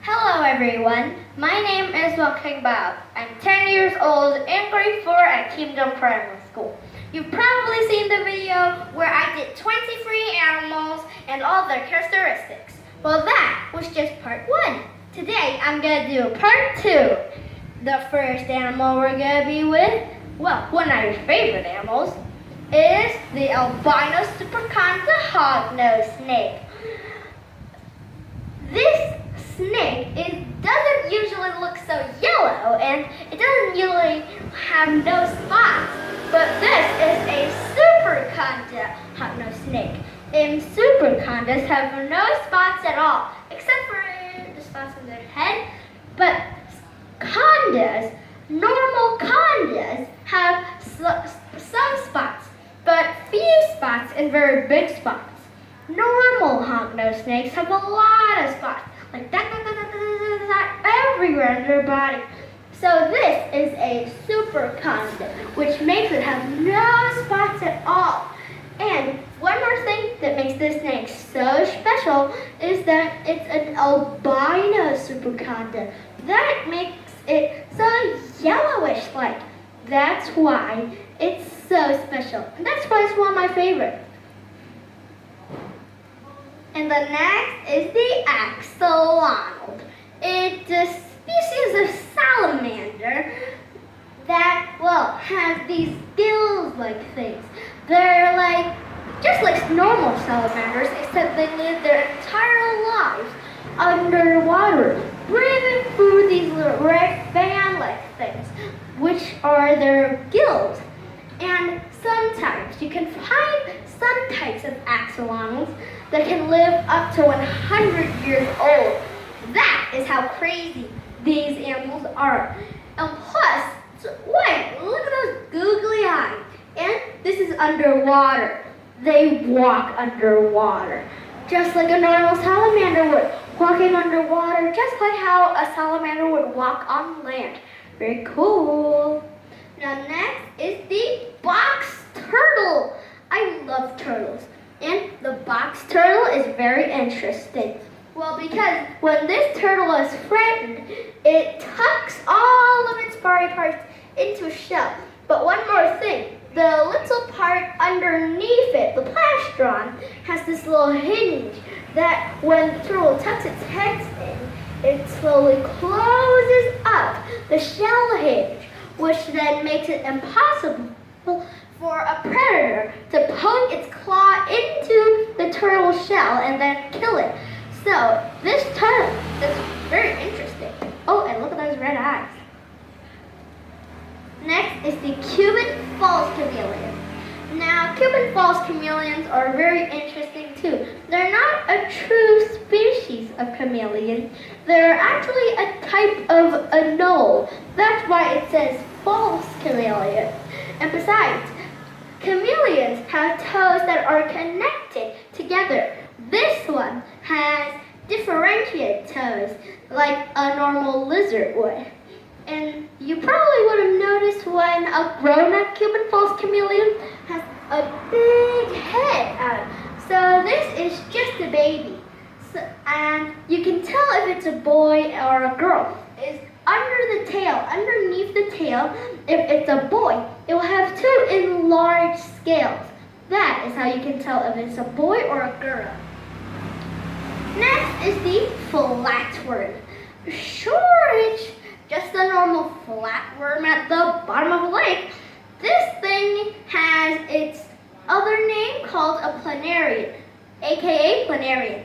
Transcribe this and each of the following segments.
Hello everyone, my name is Khánh Bảo. I'm 10 years old in grade 4 at Kingdom Primary School. You've probably seen the video where I did 23 animals and all their characteristics. Well, that was just part 1. Today I'm going to do part 2. The first animal we're going to be with, well, one of your favorite animals, is the albino superconda hognose snake. This snake doesn't usually look so yellow and it doesn't usually have no spots, but this is a superconda hognose snake. And supercondas have no spots at all, except for the spots on their head. But condas, normal condas, have some spots, but few spots and very big spots. Normal hognose snakes have a lot of spots, like that everywhere in their body. So this is a superconda, which makes it have no spots at all. And one more thing that makes this snake so special is that it's an albino superconda. That makes it so yellowish like. That's why it's so special. And that's why it's one of my favorites. And the next is the axolotl. It's a species of salamander that, well, has these gills-like things. They're just like normal salamanders, except they live their entire lives underwater, breathing through these little red fan-like things, which are their gills. And sometimes you can find some types of axolotls that can live up to 100 years old. That is how crazy these animals are. And plus, wait, look at those googly eyes. And this is underwater. They walk underwater, just like a normal salamander would, walking underwater, just like how a salamander would walk on land. Very cool. Now next is the box turtle. I love turtles. And the box turtle is very interesting. Well, because when this turtle is frightened, it tucks all of its body parts into a shell. But one more thing, the little part underneath it, the plastron, has this little hinge that when the turtle tucks its head in, it slowly closes up the shell hinge, which then makes it impossible for a predator to poke its claw into the turtle's shell and then kill it. So this turtle is very interesting. Oh, and look at those red eyes. Next is the Cuban false chameleon. Now, Cuban false chameleons are very interesting too. They're not a true species of chameleon. They're actually a type of anole. That's why it says false chameleon. And besides, chameleons have toes that are connected together. This one has differentiated toes like a normal lizard would. And you probably would have noticed when a grown-up Cuban false chameleon has a big head out. So this is just a baby. And you can tell if it's a boy or a girl. It's under the tail, underneath the tail. If it's a boy, it will have 2 enlarged scales. That is how you can tell if it's a boy or a girl. Next is the flatworm. Sure, it's just a normal flatworm at the bottom of a lake. This thing has its other name called a planarian, aka planarian.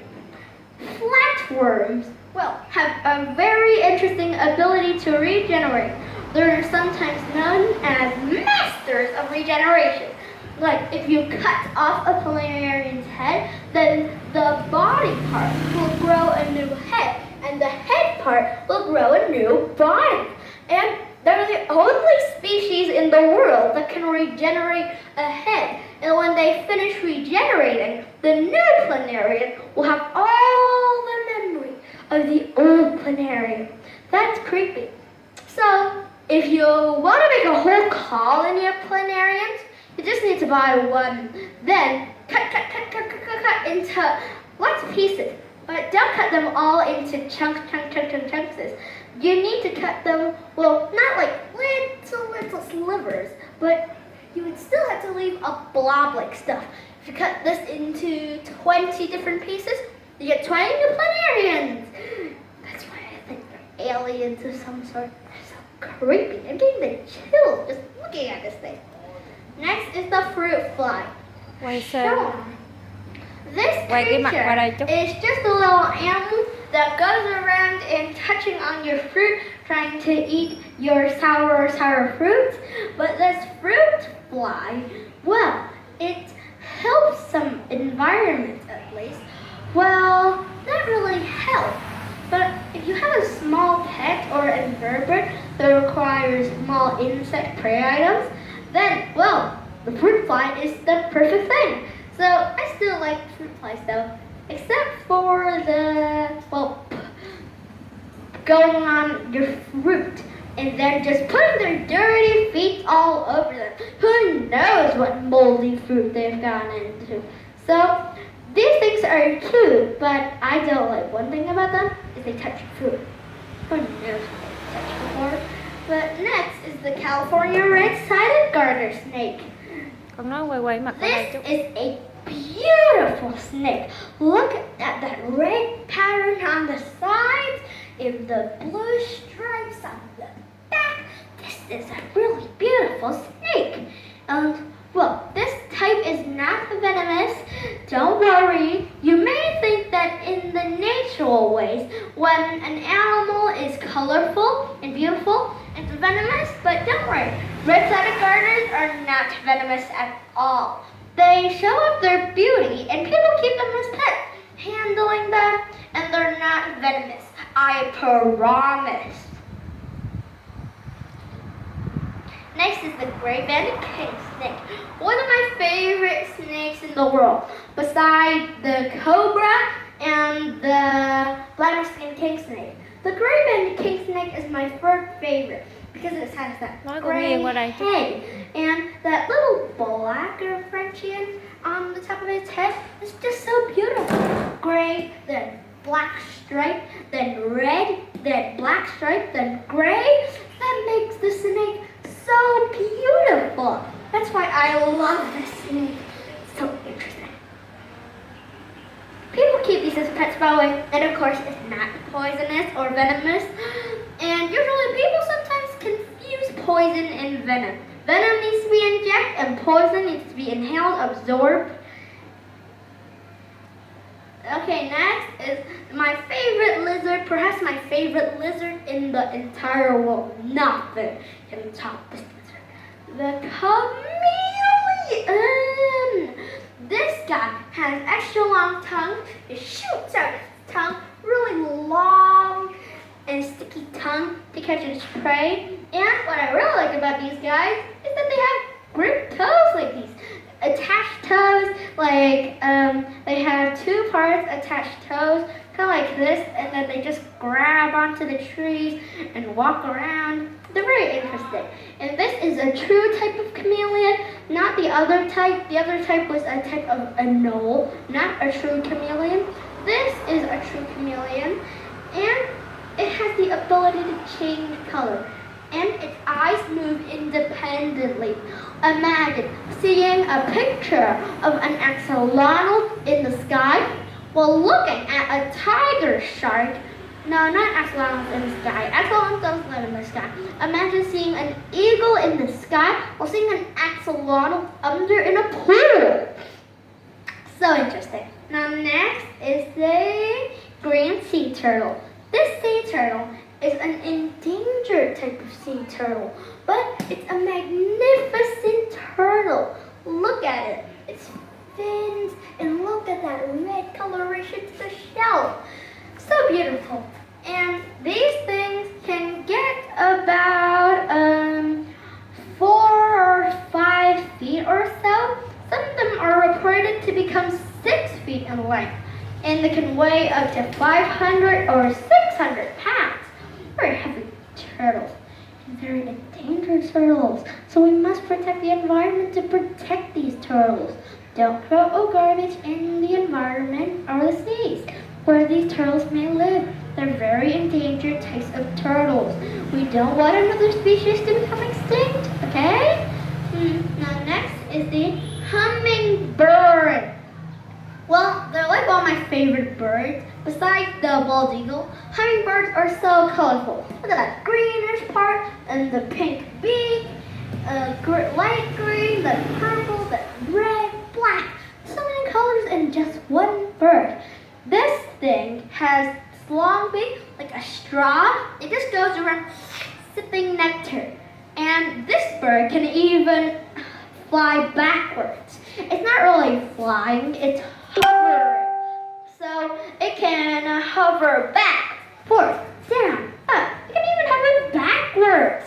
Flatworms, well, have a very interesting ability to regenerate. They're sometimes known as masters of regeneration. Like if you cut off a planarian's head, then the body part will grow a new head, and the head part will grow a new body. And they're the only species in the world that can regenerate a head. And when they finish regenerating, the new planarian will have all the memory of the old planarian. That's creepy. So, if you want to make a whole colony of planarians, you just need to buy one. Then cut into lots of pieces. But don't cut them all into chunks. You need to cut them, well, not like little slivers, but you would still have to leave a blob-like stuff. If you cut this into 20 different pieces, you get 20 new planarians. That's why I think they're aliens of some sort. They're so creepy. I'm getting the chills just looking at this thing. Next is the fruit fly. Quay xem. This Quay cái mặt qua đây chút. creature is just a little animal that goes around and touching on your fruit, trying to eat your sour fruits. But this fruit fly, well, it helps some environment at least. Well, not really help. But if you have a small pet or invertebrate that requires small insect prey items, then, well, the fruit fly is the perfect thing. So I still like fruit flies though, except for the, well, going on your fruit and then just putting their dirty feet all over them. Who knows what moldy fruit they've gone into. So these things are cute, but I don't like one thing about them is they touch fruit. Who knows what they touch before. But next is the California red-sided garter snake. Con nói quay mặt qua đây This chút. is a beautiful snake. Look at that red pattern on the sides and the blue stripes on the back. This is a really beautiful snake. And well, this type is not venomous. Don't worry. You may think that in the natural ways, when an animal is colorful and beautiful, it's venomous, but don't worry. Red-sided garters are not venomous at all. They show off their beauty, and people keep them as pets, handling them, and they're not venomous. I promise. Next is the gray-banded king snake, one of my favorite snakes in the world, besides the cobra and the black Mexican king snake. The gray-banded king snake is my first favorite because it has that gray head and that little blacker Frenchian on the top of its head. It's just so beautiful. Gray, then black stripe, then red, then black stripe, then gray. That makes the snake so beautiful. That's why I love this snake. It's so interesting. People keep these as pets, by the way, and of course it's not poisonous or venomous. And usually people sometimes confuse poison and venom. Venom needs to be injected and poison needs to be inhaled, absorbed. Okay, next is my favorite lizard, perhaps my favorite lizard in the entire world. Nothing can top this lizard. The chameleon. This guy has extra long tongue. It shoots out its tongue, really long and sticky tongue to catch its prey. And what I really like about these guys is that they have grip toes like these. Attached toes, like they have two parts, attached toes, kind of like this, and then they just grab onto the trees and walk around. They're very interesting. And this is a true type of chameleon, not the other type. The other type was a type of a knoll, not a true chameleon. This is a true chameleon, and it has the ability to change color. And its eyes move independently. Imagine seeing a picture of an axolotl in the sky while looking at a tiger shark. No, not axolotls in the sky. Axolotls don't live in the sky. Imagine seeing an eagle in the sky while seeing an axolotl under in a pool. So interesting. Now next is the green sea turtle. This sea turtle is an endangered type of sea turtle, but it's a magnificent turtle. Look at it. Its fins, and look at that red coloration to the shell. So beautiful. And these things can get about 4 or 5 feet or so. Some of them are reported to become 6 feet in length, and they can weigh up to 500 or 600 pounds. Very heavy turtles, and very endangered turtles. So we must protect the environment to protect these turtles. Don't throw garbage in the environment or the seas. where these turtles may live. They're very endangered types of turtles. We don't want another species to become extinct, okay? Now next is the hummingbird. Well, they're like one of my favorite birds. Besides the bald eagle, hummingbirds are so colorful. Look at that greenish part and the pink beak, light green, the purple, the red, black. So many colors in just one bird. This thing has this long beak like a straw. It just goes around sipping nectar. And this bird can even fly backwards. It's not really flying, it's hovering. So it can hover back, forth, down, up. It can even hover backwards.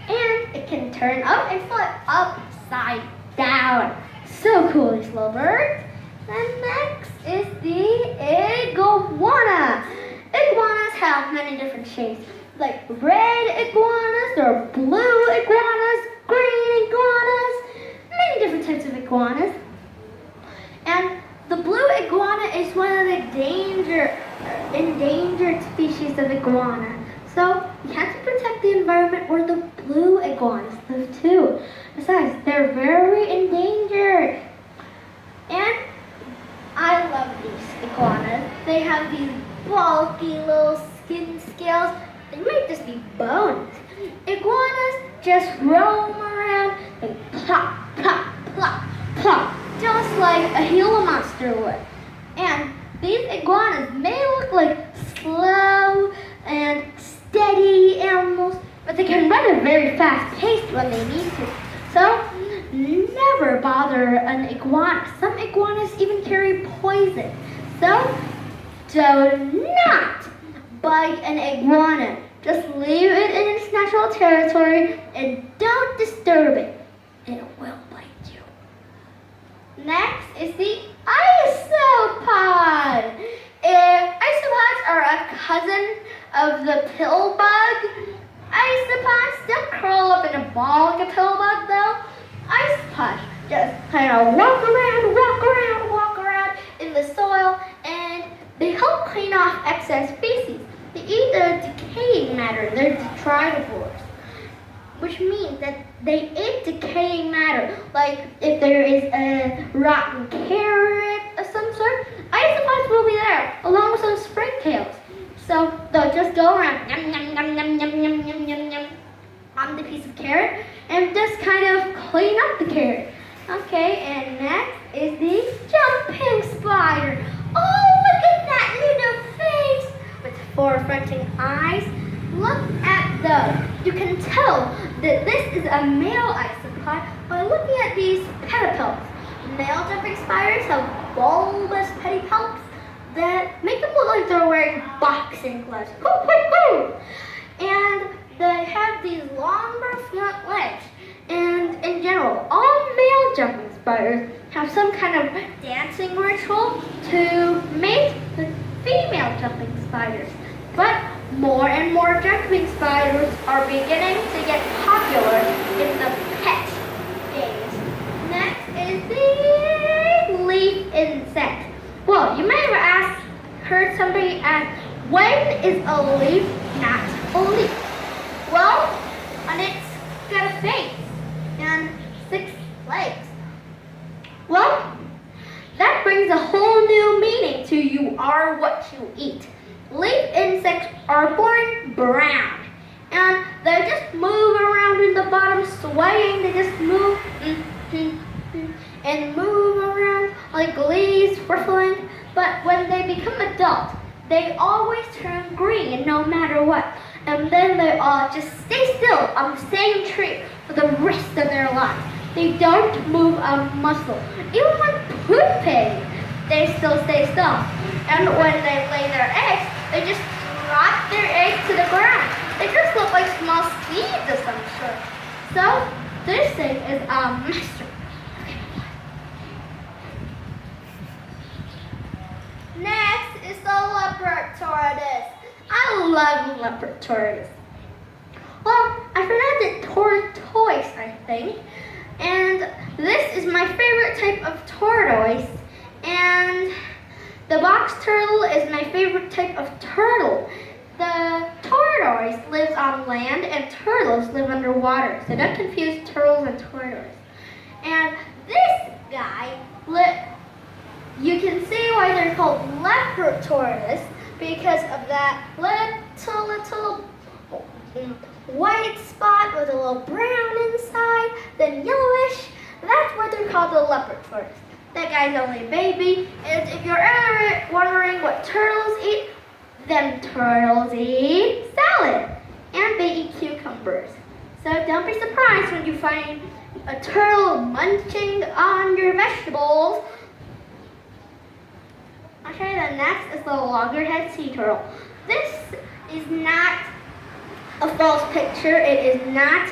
And it can turn up and fly upside down. So cool, these little birds. And next is the iguana. Iguanas have many different shapes, like red iguanas, there are blue iguanas, green iguanas, many different types of iguanas. And the blue iguana is one of the endangered species of iguana. So we have to protect the environment where the blue iguanas live too. Besides, they're very endangered. And I love these iguanas. They have these bulky little skin scales. They might just be bones. Iguanas just roam around and plop, plop, plop, plop, just like a Gila monster would. And these iguanas may look like slow and steady animals, but they can run at a very fast pace when they need to. So never bother an iguana. Some iguanas even carry poison. So do not bite an iguana. Just leave it in its natural territory and don't disturb it. It will bite you. Next is the isopod. Isopods are a cousin of the pill bug. Isopods don't curl up in a ball like a pill bug though. Isopods just kind of walk around in the soil, and they help clean off excess feces. They eat the decaying matter. They're detritivores, which means that they eat decaying matter. Like if there is a rotten carrot of some sort, isopods will be there along with some springtails. So they'll just go around yum yum yum yum yum yum yum yum yum on the piece of carrot and just kind of clean up the carrot. Okay, and next is the jumping spider. Oh, look at that little face with four fronting eyes. Look at those. You can tell that this is a male isopod by looking at these pedipalps. Male jumping spiders have bulbous pedipalps that make them look like they're wearing boxing gloves. And they have these longer front legs. And in general, all male jumping spiders have some kind of dancing ritual to mate with female jumping spiders. But more and more jumping spiders are beginning to get popular in the pet games. Next is the leaf insect. Well, you may have heard somebody ask, when is a leaf not a leaf? Well, when it's got a face and 6 legs. Well, that brings a whole new meaning to you are what you eat. Leaf insects are born brown, and they just move around in the bottom swaying. They just move and move around like leaves rippling. But when they become adult, they always turn green no matter what. And then they all just stay still on the same tree for the rest of their lives. They don't move a muscle. Even when pooping, they still stay still. And when they lay their eggs, they just drop their eggs to the ground. They just look like small seeds of some sort. So this thing is a masterpiece. Next is the leopard tortoise. I love leopard tortoise. Well, I pronounced it tortoise, I think. And this is my favorite type of tortoise. And The box turtle is my favorite type of turtle. The tortoise lives on land and turtles live underwater. So don't confuse turtles and tortoise. And this guy, you can see why they're called leopard tortoise because of that little white spot with a little brown inside, then yellowish. That's why they're called the leopard tortoise. That guy's only a baby. And if you're ever wondering what turtles eat, then turtles eat salad and they eat cucumbers. So don't be surprised when you find a turtle munching on your vegetables. Okay, the next is the loggerhead sea turtle. This is not a false picture. It is not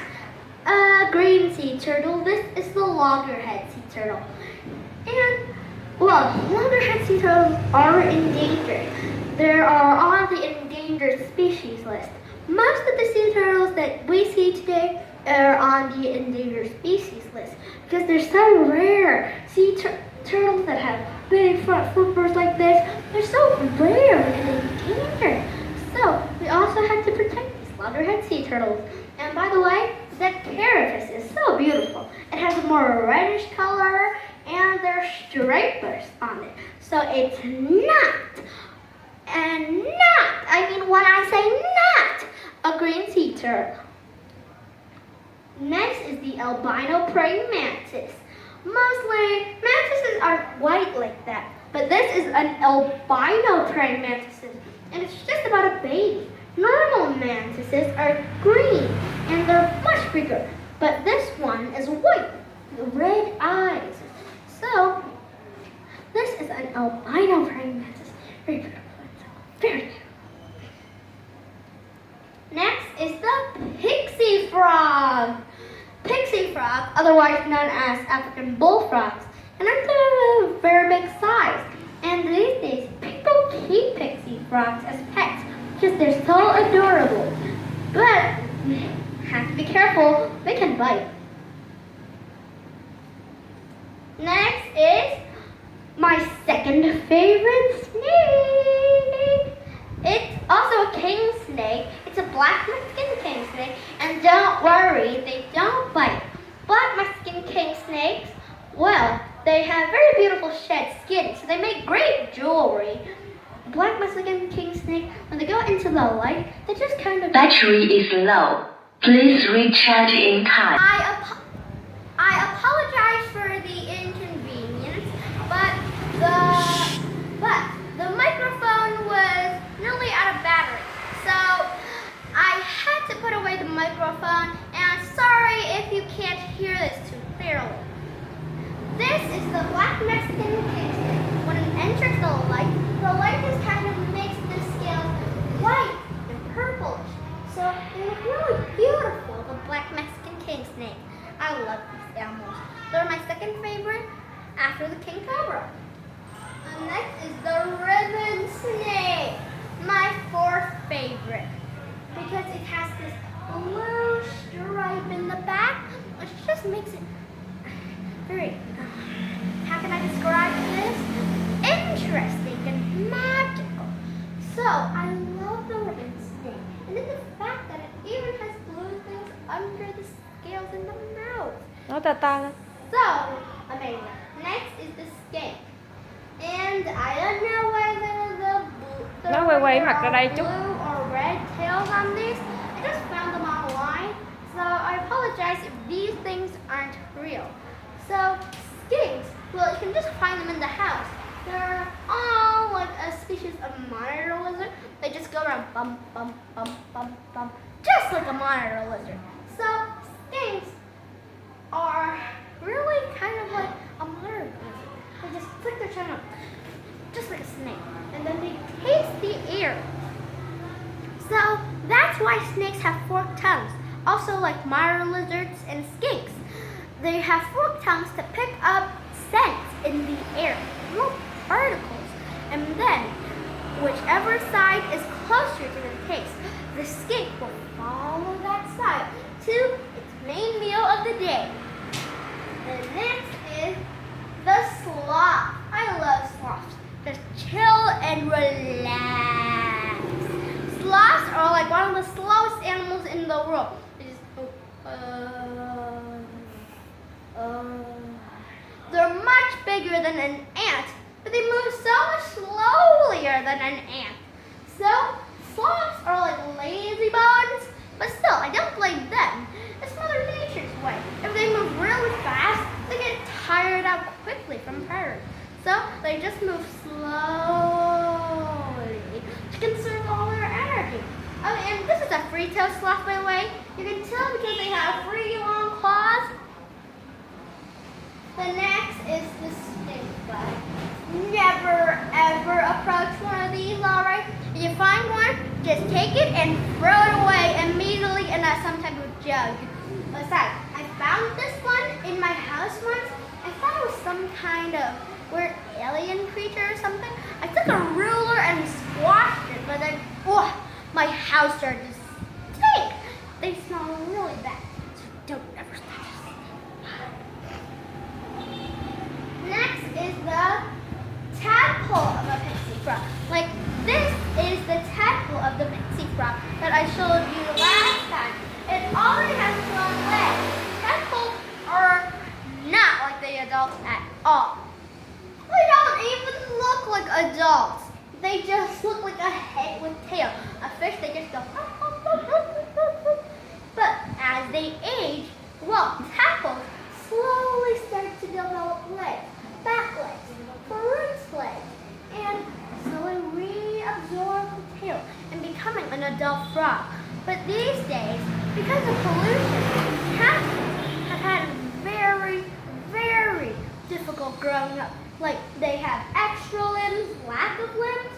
a green sea turtle. This is the loggerhead sea turtle. And, well, loggerhead sea turtles are endangered. They are on the endangered species list. Most of the sea turtles that we see today are on the endangered species list because they're so rare. Sea turtles that have big front flippers like this, they're so rare and endangered. So we also have to protect these loggerhead sea turtles. And by the way, that carapace is so beautiful. It has a more reddish color and there are stripes on it. So it's not, I mean when I say not, a green sea turtle. Next is the albino praying mantis. Mostly, mantises aren't white like that, but this is an albino praying mantis, and it's just about a baby. Normal mantises are green, and they're much bigger, but this one is white with red eyes. So, this is an albino praying mantis. Very beautiful. Very beautiful. Next is the pixie frog. Pixie frog, otherwise known as African bullfrogs, and they're a very big size. And these days, people keep pixie frogs as pets because they're so adorable. But have to be careful; they can bite. Next is my second favorite snake. It's also a king snake. It's a black Mexican king snake, and don't worry, they don't bite. Black Mexican king snakes, well, they have very beautiful shed skin, so they make great jewelry. Black Mexican king snake, when they go into the light, they just kind of... Battery is low. Please recharge in time. I apologize for the inconvenience, but the microphone was nearly out of battery. So I had to put away the microphone, and I'm sorry if you can't hear this too clearly. This is the black Mexican king snake. When it enters the light just kind of makes the scales white and purplish. So they look really beautiful, the black Mexican king snake. I love these animals. They're my second favorite after the king cobra. And next is the ribbon snake, my fourth favorite, because it has this blue stripe in the back, which just makes it very, how can I describe this? Interesting and magical. So I love the ribbon snake, and then the fact that it even has blue things under the scales in the mouth. Nói to to lên. So amazing. Next is the skink. And I don't know whether Nói quay mặt ra đây chút. blue or red tails on these. I just found them online, so I apologize if these things aren't real. So skinks, well, you can just find them in the house. They're all like a species of monitor lizard. They just go around bump, bump, bump, bump, bump, just like a monitor lizard. So skinks are really kind of like a monitor lizard. They just flick their tongue up, just like a snake, and then they taste the air. So that's why snakes have forked tongues. Also, like monitor lizards and skinks, they have forked tongues to pick up scents in the air, little particles, and then whichever side is closer to the taste, the skink will follow that side to its main meal of the day. The next is the sloth. I love sloths. They're chill like one of the slowest animals in the world. They just go, they're much bigger than an ant, but they move so much slower than an ant. So sloths are like lazy bones, but still, I don't blame them. It's Mother Nature's way. If they move really fast, they get tired out quickly from predators. So they just move slowly to conserve all their energy. Oh, and this is a free-tailed sloth, by the way. You can tell because they have 3 long claws. The next is the snake bug. Never ever approach one of these, alright? If you find one, just take it and throw it away immediately in some type of jug. Besides, I found this one in my house once. I thought it was some kind of weird alien creature or something. I took a ruler and squashed it, but then, my house started to stink. They smell really bad, so don't ever touch them. Next is the tadpole of a pixie frog. Like, this is the tadpole of the pixie frog that I showed you last time. It already has long legs. Tadpoles are not like the adults at all. They don't even look like adults. They just look like a head with tail. A fish, they just go. But as they age, tadpoles slowly start to develop legs, back legs, front legs, and slowly reabsorb the tail and becoming an adult frog. But these days, because of pollution, tadpoles have had very, very difficult growing up. Like, they have extra limbs, lack of limbs.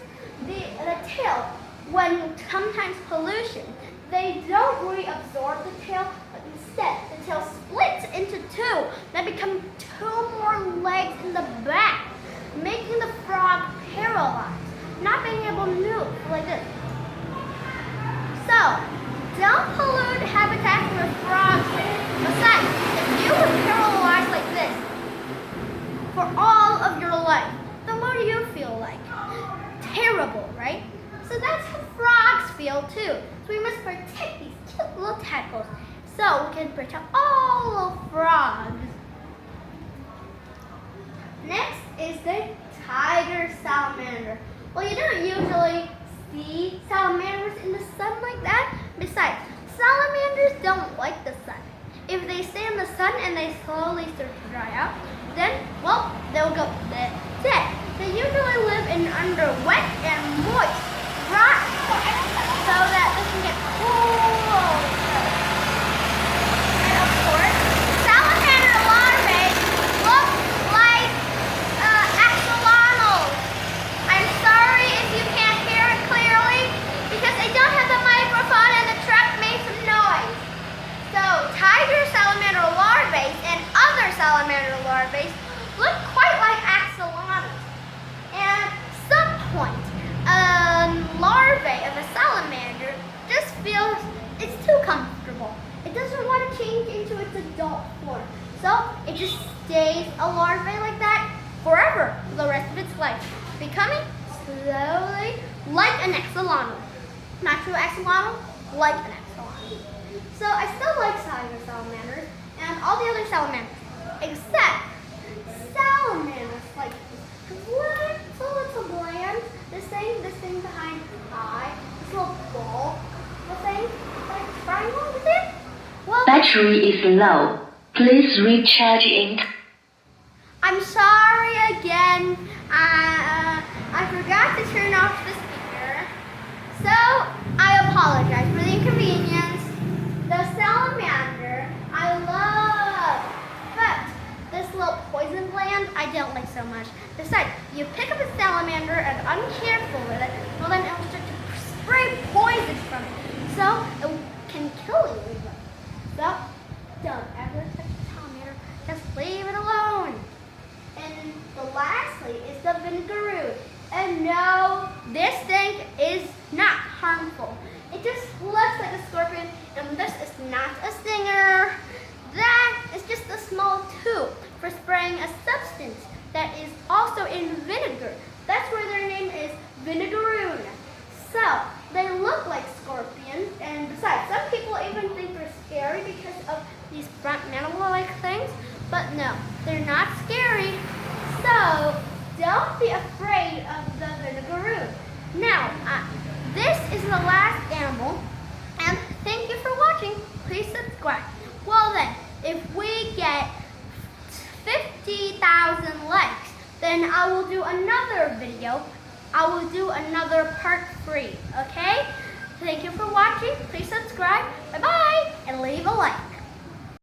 The tail, when sometimes pollution, they don't reabsorb the tail, but instead the tail splits into 2. That become 2 more legs in the back, making the frog paralyzed, not being able to move like this. So, don't pollute habitats where frogs live. Besides, if you were paralyzed like this for all of your life, then what do you feel like? Terrible, right? So that's how frogs feel too. So we must protect these cute little tadpoles so we can protect all of frogs. Next is the tiger salamander. Well, you don't usually see salamanders in the sun like that. Besides, salamanders don't like the sun. If they stay in the sun and they slowly start to dry out, then, they'll go dead. They usually live in under wet and moist rock so that they can get cool. And of course, salamander larvae look like axolotls. I'm sorry if you can't hear it clearly because I don't have the microphone and the truck made some noise. So tiger salamander larvae and other salamander larvae look quite like axolotls. And at some point, larvae of a salamander just feels it's too comfortable. It doesn't want to change into its adult form. So it just stays a larvae like that forever for the rest of its life, becoming slowly like an axolotl. Not true axolotl, like an axolotl. So I still like tiger salamanders and all the other salamanders, except salamanders like little gland, this thing behind the eye, this little ball, the thing, like triangle with it. Battery is low. Please recharge in. I'm sorry again. I forgot to turn off the speaker. So I apologize for the inconvenience. The salamander I love, but this little poison gland I don't like so much. Besides, you pick up a salamander and uncareful with it, well then it'll start to spray poison from it. So it can kill you even. So don't ever touch the salamander, just leave it alone. And the lastly is the vinegaroo. And no, this thing is not harmful. It just looks like a scorpion, and this is not a stinger. That is just a small tube for spraying a substance that is also in vinegar. That's where their name is vinegaroon. So, they look like scorpions, Don't be afraid of the vinegaroo. Now, this is the last animal, and thank you for watching. Please subscribe. Well then, if we get 50,000 likes, then I will do another video. I will do another part 3, okay? Thank you for watching. Please subscribe. Bye-bye, and leave a like.